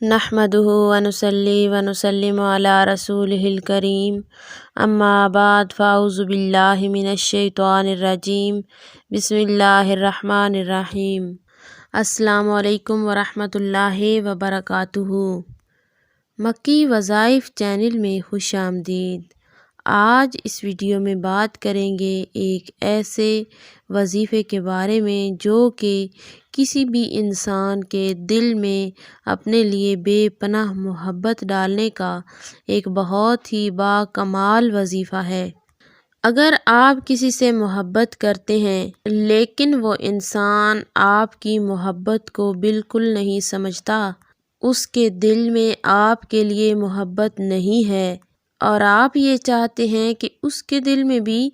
نحمدہ ونصلی ونسلم علی رسولہ الکریم اما بعد فاعوذ باللہ من الشیطان الرجیم بسم اللہ الرحمن الرحیم۔ السلام علیکم ورحمۃ اللہ وبرکاتہ۔ مکی وظائف چینل میں خوش آمدید۔ آج اس ویڈیو میں بات کریں گے ایک ایسے وظیفے کے بارے میں جو کہ کسی بھی انسان کے دل میں اپنے لیے بے پناہ محبت ڈالنے کا ایک بہت ہی باکمال وظیفہ ہے۔ اگر آپ کسی سے محبت کرتے ہیں لیکن وہ انسان آپ کی محبت کو بالکل نہیں سمجھتا، اس کے دل میں آپ کے لیے محبت نہیں ہے اور آپ یہ چاہتے ہیں کہ اس کے دل میں بھی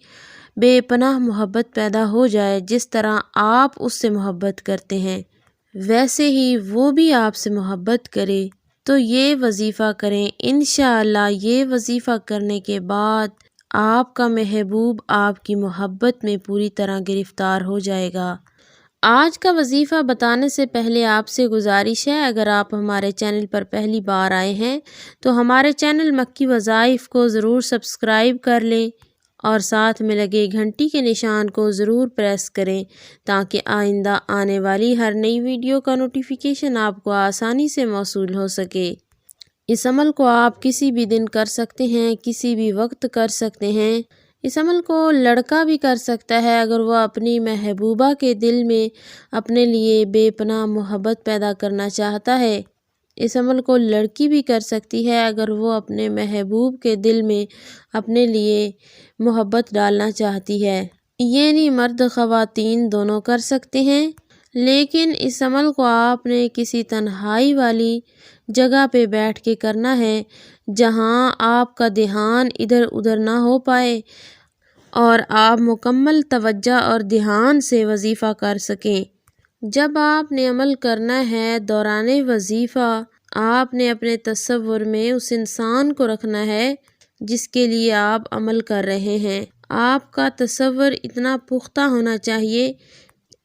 بے پناہ محبت پیدا ہو جائے، جس طرح آپ اس سے محبت کرتے ہیں ویسے ہی وہ بھی آپ سے محبت کرے، تو یہ وظیفہ کریں۔ انشاءاللہ یہ وظیفہ کرنے کے بعد آپ کا محبوب آپ کی محبت میں پوری طرح گرفتار ہو جائے گا۔ آج کا وظیفہ بتانے سے پہلے آپ سے گزارش ہے، اگر آپ ہمارے چینل پر پہلی بار آئے ہیں تو ہمارے چینل مکی وظائف کو ضرور سبسکرائب کر لیں اور ساتھ میں لگے گھنٹی کے نشان کو ضرور پریس کریں تاکہ آئندہ آنے والی ہر نئی ویڈیو کا نوٹیفیکیشن آپ کو آسانی سے موصول ہو سکے۔ اس عمل کو آپ کسی بھی دن کر سکتے ہیں، کسی بھی وقت کر سکتے ہیں۔ اس عمل کو لڑکا بھی کر سکتا ہے اگر وہ اپنی محبوبہ کے دل میں اپنے لیے بے پناہ محبت پیدا کرنا چاہتا ہے۔ اس عمل کو لڑکی بھی کر سکتی ہے اگر وہ اپنے محبوب کے دل میں اپنے لیے محبت ڈالنا چاہتی ہے، یعنی مرد خواتین دونوں کر سکتے ہیں۔ لیکن اس عمل کو آپ نے کسی تنہائی والی جگہ پہ بیٹھ کے کرنا ہے جہاں آپ کا دھیان ادھر ادھر نہ ہو پائے اور آپ مکمل توجہ اور دھیان سے وظیفہ کر سکیں۔ جب آپ نے عمل کرنا ہے دوران وظیفہ آپ نے اپنے تصور میں اس انسان کو رکھنا ہے جس کے لیے آپ عمل کر رہے ہیں۔ آپ کا تصور اتنا پختہ ہونا چاہیے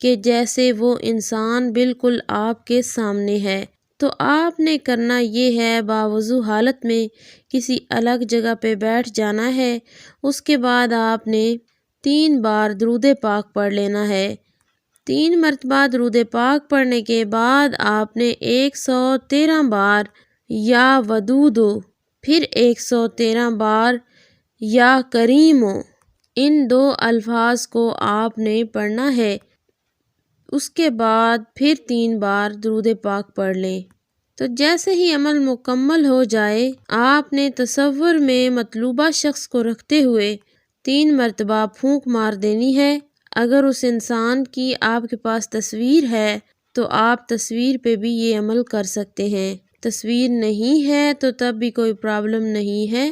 کہ جیسے وہ انسان بالکل آپ کے سامنے ہے۔ تو آپ نے کرنا یہ ہے، باوضو حالت میں کسی الگ جگہ پہ بیٹھ جانا ہے۔ اس کے بعد آپ نے 3 بار درود پاک پڑھ لینا ہے۔ 3 مرتبہ درود پاک پڑھنے کے بعد آپ نے 113 بار یا ودودو، پھر 113 بار یا کریمو، ان 2 الفاظ کو آپ نے پڑھنا ہے۔ اس کے بعد پھر 3 بار درود پاک پڑھ لیں۔ تو جیسے ہی عمل مکمل ہو جائے آپ نے تصور میں مطلوبہ شخص کو رکھتے ہوئے 3 مرتبہ پھونک مار دینی ہے۔ اگر اس انسان کی آپ کے پاس تصویر ہے تو آپ تصویر پہ بھی یہ عمل کر سکتے ہیں، تصویر نہیں ہے تو تب بھی کوئی پرابلم نہیں ہے،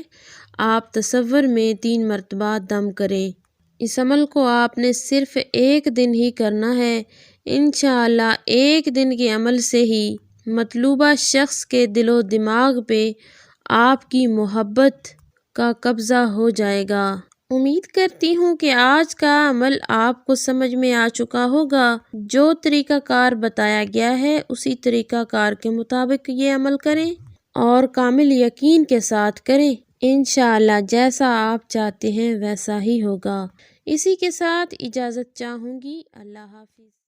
آپ تصور میں 3 مرتبہ دم کریں۔ اس عمل کو آپ نے صرف 1 دن ہی کرنا ہے۔ انشاءاللہ 1 دن کے عمل سے ہی مطلوبہ شخص کے دل و دماغ پہ آپ کی محبت کا قبضہ ہو جائے گا۔ امید کرتی ہوں کہ آج کا عمل آپ کو سمجھ میں آ چکا ہوگا۔ جو طریقہ کار بتایا گیا ہے اسی طریقہ کار کے مطابق یہ عمل کریں اور کامل یقین کے ساتھ کریں۔ انشاءاللہ جیسا آپ چاہتے ہیں ویسا ہی ہوگا۔ اسی کے ساتھ اجازت چاہوں گی۔ اللہ حافظ۔